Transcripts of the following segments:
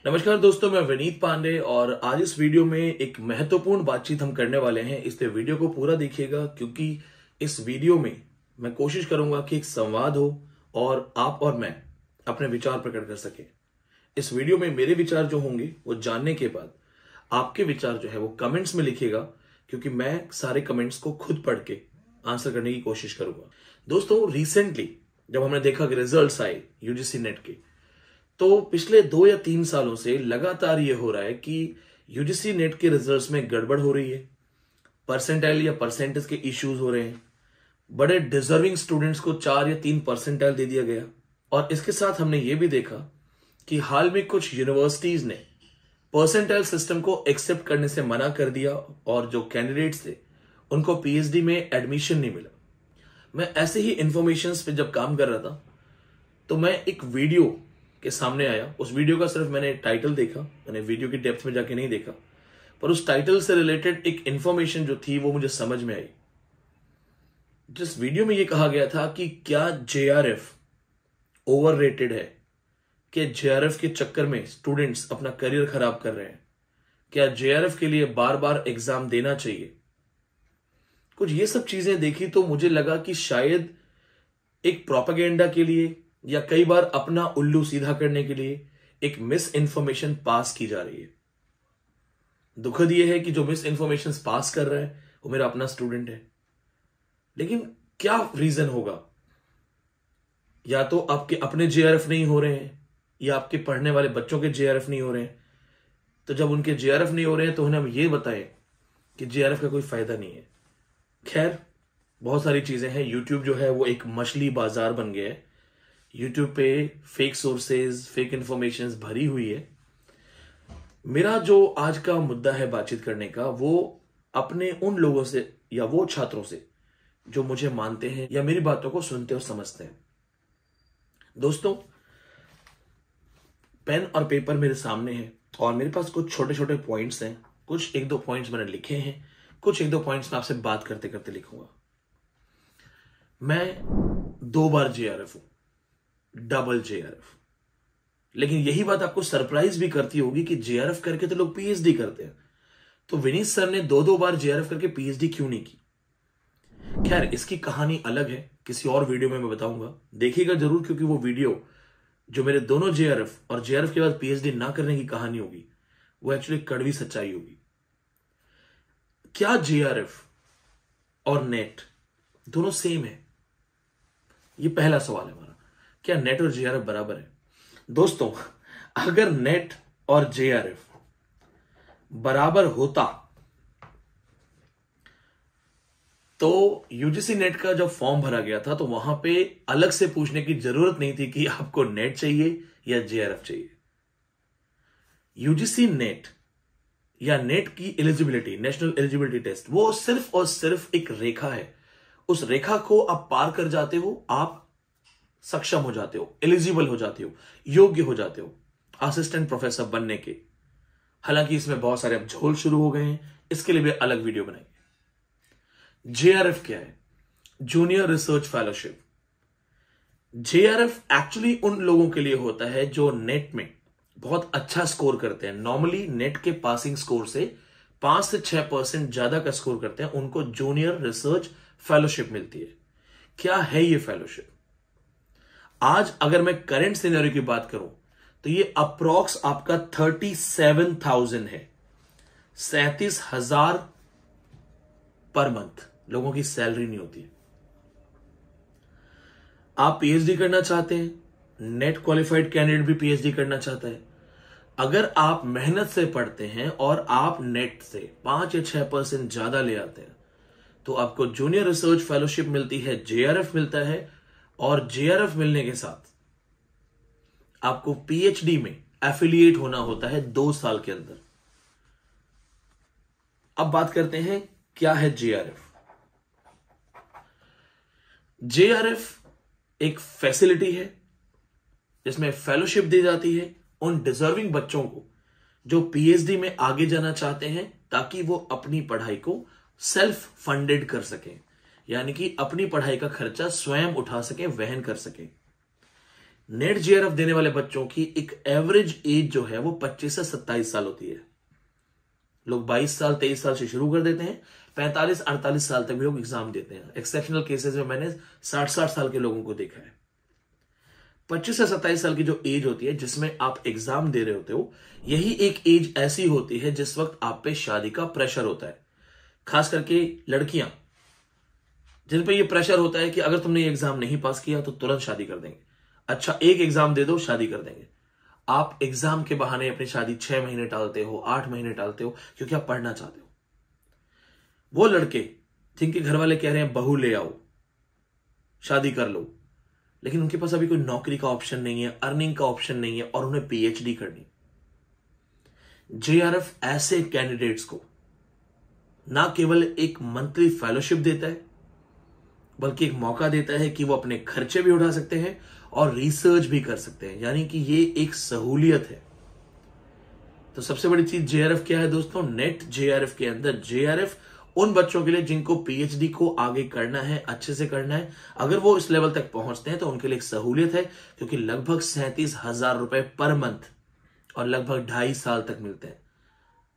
नमस्कार दोस्तों, मैं विनीत पांडे और आज इस वीडियो में एक महत्वपूर्ण बातचीत हम करने वाले हैं। इसलिए वीडियो को पूरा देखिएगा क्योंकि इस वीडियो में मैं कोशिश करूंगा कि एक संवाद हो और आप और मैं अपने विचार प्रकट कर सके। इस वीडियो में मेरे विचार जो होंगे वो जानने के बाद आपके विचार जो है वो कमेंट्स में लिखिएगा, क्योंकि मैं सारे कमेंट्स को खुद पढ़ के आंसर करने की कोशिश करूंगा। दोस्तों, रिसेंटली जब हमने देखा कि रिजल्ट्स आए यूजीसी नेट के, तो पिछले 2 या 3 सालों से लगातार ये हो रहा है कि यूजीसी नेट के रिजल्ट्स में गड़बड़ हो रही है, परसेंटाइल या परसेंटेज के इश्यूज हो रहे हैं, बड़े डिजर्विंग स्टूडेंट्स को 4 या 3 परसेंटाइल दे दिया गया। और इसके साथ हमने ये भी देखा कि हाल में कुछ यूनिवर्सिटीज ने परसेंटाइल सिस्टम को एक्सेप्ट करने से मना कर दिया और जो कैंडिडेट्स थे उनको पीएचडी में एडमिशन नहीं मिला। मैं ऐसे ही इंफॉर्मेशन पे जब काम कर रहा था तो मैं एक वीडियो के सामने आया। उस वीडियो का सिर्फ मैंने टाइटल देखा, मैंने वीडियो की डेप्थ में जाके नहीं देखा, पर उस टाइटल से रिलेटेड एक इंफॉर्मेशन जो थी वो मुझे समझ में आई। जिस वीडियो में ये कहा गया था कि क्या जेआरएफ ओवररेटेड है, कि जेआरएफ के चक्कर में स्टूडेंट्स अपना करियर खराब कर रहे हैं, क्या जेआरएफ के लिए बार बार एग्जाम देना चाहिए। कुछ ये सब चीजें देखी तो मुझे लगा कि शायद एक प्रोपेगेंडा के लिए या कई बार अपना उल्लू सीधा करने के लिए एक मिस इन्फॉर्मेशन पास की जा रही है। दुखद यह है कि जो मिस इन्फॉर्मेशन पास कर रहा है वो मेरा अपना स्टूडेंट है। लेकिन क्या रीजन होगा? या तो आपके अपने जेआरएफ नहीं हो रहे हैं या आपके पढ़ने वाले बच्चों के जेआरएफ नहीं हो रहे हैं। तो जब उनके जेआरएफ नहीं हो रहे हैं तो उन्हें हम ये बताएं कि जेआरएफ का कोई फायदा नहीं है। खैर, बहुत सारी चीजें हैं। यूट्यूब जो है वो एक मछली बाजार बन गया है। यूट्यूब पे फेक सोर्सेज, फेक इंफॉर्मेशन भरी हुई है। मेरा जो आज का मुद्दा है बातचीत करने का, वो अपने उन लोगों से या वो छात्रों से जो मुझे मानते हैं या मेरी बातों को सुनते और समझते हैं। दोस्तों, पेन और पेपर मेरे सामने है और मेरे पास कुछ छोटे छोटे पॉइंट्स हैं। कुछ 1-2 पॉइंट्स मैंने लिखे हैं, कुछ 1-2 पॉइंट्स मैं आपसे बात करते करते लिखूंगा। मैं 2 बार जेआरएफ हूं, डबल जेआरएफ। लेकिन यही बात आपको सरप्राइज भी करती होगी कि जेआरएफ करके तो लोग पीएचडी करते हैं, तो विनीत सर ने 2-2 बार जेआरएफ करके पीएचडी क्यों नहीं की? खैर, इसकी कहानी अलग है, किसी और वीडियो में मैं बताऊंगा। देखिएगा जरूर, क्योंकि वो वीडियो जो मेरे दोनों जेआरएफ और जेआरएफ के बाद पीएचडी ना करने की कहानी होगी, वो एक्चुअली कड़वी सच्चाई होगी। क्या जेआरएफ और नेट दोनों सेम है? ये पहला सवाल है हमारा। क्या नेट और जेआरएफ बराबर है? दोस्तों, अगर नेट और जेआरएफ बराबर होता तो यूजीसी नेट का जब फॉर्म भरा गया था तो वहां पे अलग से पूछने की जरूरत नहीं थी कि आपको नेट चाहिए या जेआरएफ चाहिए। यूजीसी नेट या नेट की एलिजिबिलिटी, नेशनल एलिजिबिलिटी टेस्ट, वो सिर्फ और सिर्फ एक रेखा है। उस रेखा को आप पार कर जाते हो, आप सक्षम हो जाते हो, एलिजिबल हो जाते हो, योग्य हो जाते हो असिस्टेंट प्रोफेसर बनने के। हालांकि इसमें बहुत सारे अब झोल शुरू हो गए हैं, इसके लिए भी अलग वीडियो बनाएंगे। जेआरएफ क्या है? Junior research fellowship. JRF actually उन लोगों के लिए होता है जो नेट में बहुत अच्छा स्कोर करते हैं। नॉर्मली नेट के पासिंग स्कोर से 5 से 6% ज्यादा का स्कोर करते हैं, उनको जूनियर रिसर्च फेलोशिप मिलती है। क्या है ये फेलोशिप? आज अगर मैं करंट सिनेरियो की बात करूं तो ये अप्रॉक्स आपका 37,000 है। 37,000 पर मंथ लोगों की सैलरी नहीं होती है। आप पीएचडी करना चाहते हैं, नेट क्वालिफाइड कैंडिडेट भी पीएचडी करना चाहता है। अगर आप मेहनत से पढ़ते हैं और आप नेट से 5 या 6% ज्यादा ले आते हैं तो आपको जूनियर रिसर्च फेलोशिप मिलती है, जेआरएफ मिलता है, और जेआरएफ मिलने के साथ आपको पीएचडी में एफिलिएट होना होता है 2 साल के अंदर। अब बात करते हैं क्या है जेआरएफ। जेआरएफ एक फैसिलिटी है जिसमें फेलोशिप दी जाती है उन डिजर्विंग बच्चों को जो पीएचडी में आगे जाना चाहते हैं, ताकि वो अपनी पढ़ाई को सेल्फ फंडेड कर सकें, यानी कि अपनी पढ़ाई का खर्चा स्वयं उठा सके, वहन कर सके। नेट जेआरएफ देने वाले बच्चों की एक एवरेज एज जो है वो 25 से 27 साल होती है। लोग 22 साल 23 साल से शुरू कर देते हैं, 45-48 साल तक भी लोग एग्जाम देते हैं। एक्सेप्शनल केसेस में मैंने 60-60 साल के लोगों को देखा है। 25 से 27 साल की जो एज होती है जिसमें आप एग्जाम दे रहे होते हो, यही एक एज ऐसी होती है जिस वक्त आप पे शादी का प्रेशर होता है। खास करके लड़कियां जिन पे ये प्रेशर होता है कि अगर तुमने ये एग्जाम नहीं पास किया तो तुरंत शादी कर देंगे। अच्छा, एक एग्जाम दे दो, शादी कर देंगे। आप एग्जाम के बहाने अपनी शादी 6 महीने टालते हो, 8 महीने टालते हो, क्योंकि आप पढ़ना चाहते हो। वो लड़के जिनके घर वाले कह रहे हैं बहू ले आओ, शादी कर लो, लेकिन उनके पास अभी कोई नौकरी का ऑप्शन नहीं है, अर्निंग का ऑप्शन नहीं है और उन्हें पीएचडी करनी। जेआरएफ ऐसे कैंडिडेट्स को ना केवल एक मंथली फेलोशिप देता है, बल्कि एक मौका देता है कि वो अपने खर्चे भी उठा सकते हैं और रिसर्च भी कर सकते हैं, यानी कि ये एक सहूलियत है। तो सबसे बड़ी चीज जेआरएफ क्या है दोस्तों? नेट जेआरएफ के अंदर जेआरएफ उन बच्चों के लिए जिनको पीएचडी को आगे करना है, अच्छे से करना है, अगर वो इस लेवल तक पहुंचते हैं तो उनके लिए एक सहूलियत है, क्योंकि लगभग 37,000 रुपए पर मंथ और लगभग 2.5 साल तक मिलते हैं।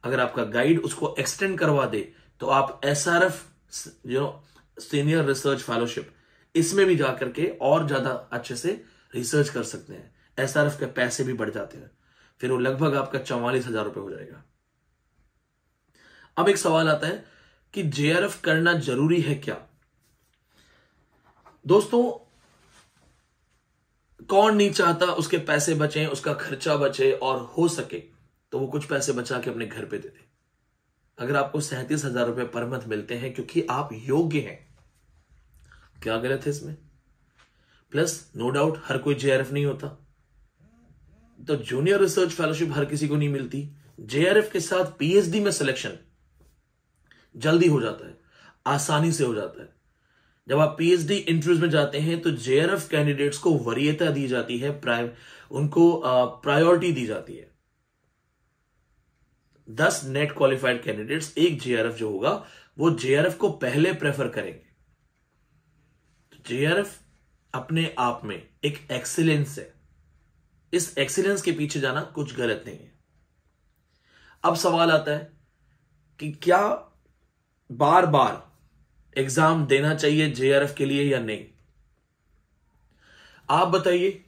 अगर आपका गाइड उसको एक्सटेंड करवा दे तो आप एसआरएफ सीनियर रिसर्च फेलोशिप इसमें भी जाकर के और ज्यादा अच्छे से रिसर्च कर सकते हैं। एसआरएफ के पैसे भी बढ़ जाते हैं, फिर वो लगभग आपका 44,000 रुपए हो जाएगा। अब एक सवाल आता है कि जेआरएफ करना जरूरी है क्या? दोस्तों, कौन नहीं चाहता उसके पैसे बचे, उसका खर्चा बचे और हो सके तो वो कुछ पैसे बचा के अपने घर पे दे दे। अगर आपको 37,000 रुपए पर मंथ मिलते हैं क्योंकि आप योग्य हैं, क्या गलत है इसमें? प्लस नो डाउट हर कोई जेआरएफ नहीं होता, तो जूनियर रिसर्च फेलोशिप हर किसी को नहीं मिलती। जेआरएफ के साथ पीएचडी में सिलेक्शन जल्दी हो जाता है, आसानी से हो जाता है। जब आप पीएचडी इंटरव्यूज में जाते हैं तो जेआरएफ कैंडिडेट्स को वरीयता दी जाती है, उनको प्रायोरिटी दी जाती है। 10 नेट क्वालिफाइड कैंडिडेट्स, एक जेआरएफ जो होगा वो जेआरएफ को पहले प्रेफर करेंगे। तो जेआरएफ अपने आप में एक एक्सीलेंस है, इस एक्सीलेंस के पीछे जाना कुछ गलत नहीं है। अब सवाल आता है कि क्या बार बार एग्जाम देना चाहिए जेआरएफ के लिए या नहीं? आप बताइए,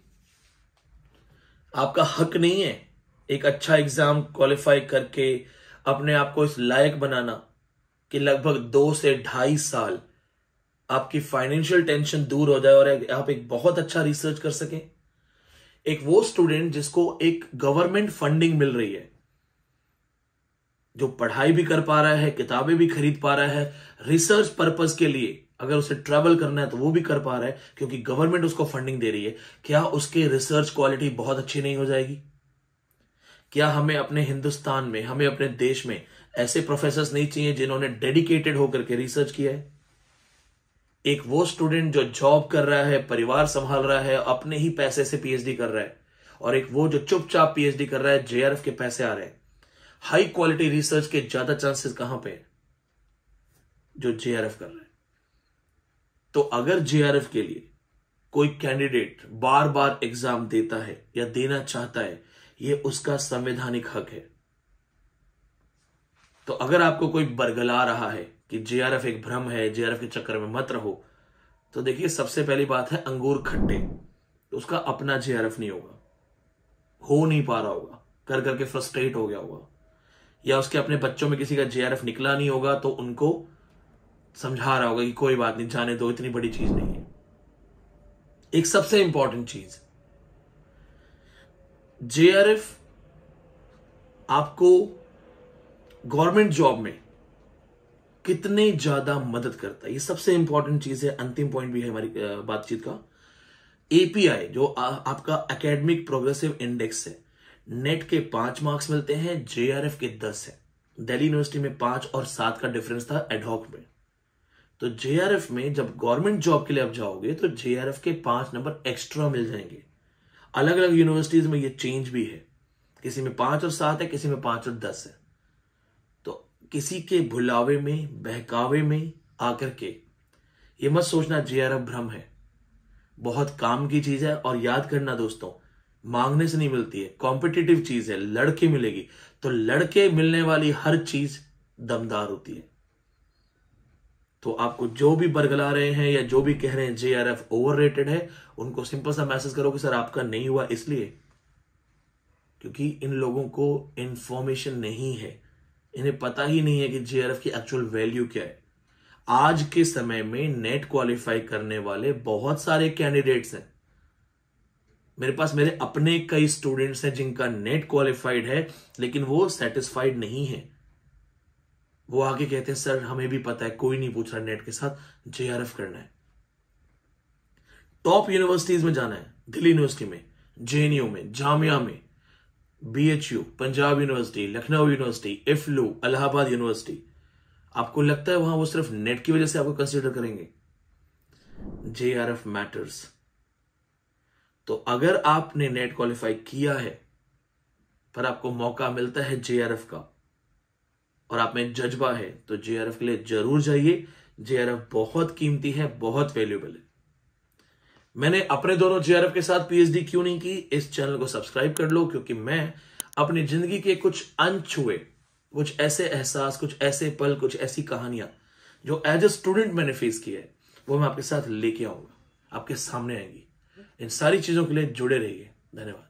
आपका हक नहीं है एक अच्छा एग्जाम क्वालिफाई करके अपने आप को इस लायक बनाना कि लगभग 2 से 2.5 साल आपकी फाइनेंशियल टेंशन दूर हो जाए और आप एक बहुत अच्छा रिसर्च कर सकें? एक वो स्टूडेंट जिसको एक गवर्नमेंट फंडिंग मिल रही है, जो पढ़ाई भी कर पा रहा है, किताबें भी खरीद पा रहा है, रिसर्च पर्पस के लिए अगर उसे ट्रैवल करना है तो वो भी कर पा रहा है क्योंकि गवर्नमेंट उसको फंडिंग दे रही है, क्या उसके रिसर्च क्वालिटी बहुत अच्छी नहीं हो जाएगी? क्या हमें अपने हिंदुस्तान में, हमें अपने देश में ऐसे प्रोफेसर्स नहीं चाहिए जिन्होंने डेडिकेटेड होकर के रिसर्च किया है? एक वो स्टूडेंट जो जॉब कर रहा है, परिवार संभाल रहा है, अपने ही पैसे से पीएचडी कर रहा है, और एक वो जो चुपचाप पीएचडी कर रहा है, जेआरएफ के पैसे आ रहे हैं। हाई क्वालिटी रिसर्च के ज्यादा चांसेस कहां पे है? जो जेआरएफ कर रहा है। तो अगर जेआरएफ के लिए कोई कैंडिडेट बार बार एग्जाम देता है या देना चाहता है, यह उसका संवैधानिक हक है। तो अगर आपको कोई बरगला रहा है कि जेआरएफ एक भ्रम है, जेआरएफ के चक्कर में मत रहो, तो देखिए सबसे पहली बात है अंगूर खट्टे, तो उसका अपना जेआरएफ नहीं होगा, हो नहीं पा रहा होगा, कर करके फ्रस्ट्रेट हो गया होगा, या उसके अपने बच्चों में किसी का जेआरएफ निकला नहीं होगा तो उनको समझा रहा होगा कि कोई बात नहीं, जाने दो, इतनी बड़ी चीज नहीं है। एक सबसे इंपॉर्टेंट चीज, जेआरएफ आपको गवर्नमेंट जॉब में कितने ज्यादा मदद करता है, ये सबसे इंपॉर्टेंट चीज है। अंतिम पॉइंट भी है हमारी बातचीत का। एपीआई जो आपका एकेडमिक प्रोग्रेसिव इंडेक्स है, नेट के 5 मार्क्स मिलते हैं, जेआरएफ के 10 है। दिल्ली यूनिवर्सिटी में 5 और 7 का डिफरेंस था एडहॉक में। तो जेआरएफ में जब गवर्नमेंट जॉब के लिए आप जाओगे तो जेआरएफ के 5 नंबर एक्स्ट्रा मिल जाएंगे। अलग अलग यूनिवर्सिटीज में ये चेंज भी है, किसी में 5 और 7 है, किसी में 5 और 10 है। तो किसी के भुलावे में, बहकावे में आकर के ये मत सोचना जेआरएफ भ्रम है। बहुत काम की चीज है। और याद करना दोस्तों, मांगने से नहीं मिलती है, कॉम्पिटिटिव चीज है, लड़के मिलेगी। तो लड़के मिलने वाली हर चीज दमदार होती है। तो आपको जो भी बरगला रहे हैं या जो भी कह रहे हैं जेआरएफ ओवररेटेड है, उनको सिंपल सा मैसेज करो कि सर आपका नहीं हुआ इसलिए क्योंकि इन लोगों को इंफॉर्मेशन नहीं है, इन्हें पता ही नहीं है कि जेआरएफ की एक्चुअल वैल्यू क्या है। आज के समय में नेट क्वालिफाई करने वाले बहुत सारे कैंडिडेट्स हैं। मेरे पास मेरे अपने कई स्टूडेंट्स हैं जिनका नेट क्वालिफाइड है, लेकिन वो सेटिस्फाइड नहीं है। वो आगे कहते हैं सर हमें भी पता है, कोई नहीं पूछ रहा नेट के साथ, जेआरएफ करना है, टॉप यूनिवर्सिटीज में जाना है, दिल्ली यूनिवर्सिटी में, जेएनयू में, जामिया में, BHU, Punjab university, Lucknow university, EFLU, Allahabad university. आपको लगता है वहां वो सिर्फ नेट की वजह से आपको कंसीडर करेंगे? JRF matters. तो अगर आपने नेट क्वालिफाई किया है पर आपको मौका मिलता है जेआरएफ का और आप में जज्बा है, तो जेआरएफ के लिए जरूर जाइए। जेआरएफ बहुत कीमती है, बहुत वैल्यूएबल है। मैंने अपने दोनों जेआरएफ के साथ पीएचडी क्यों नहीं की, इस चैनल को सब्सक्राइब कर लो, क्योंकि मैं अपनी जिंदगी के कुछ अनछुए, कुछ ऐसे एहसास, कुछ ऐसे पल, कुछ ऐसी कहानियां जो एज ए स्टूडेंट मैंने फेस किया है, वो मैं आपके साथ लेके आऊंगा, आपके सामने आएंगी। इन सारी चीजों के लिए जुड़े रहिए। धन्यवाद।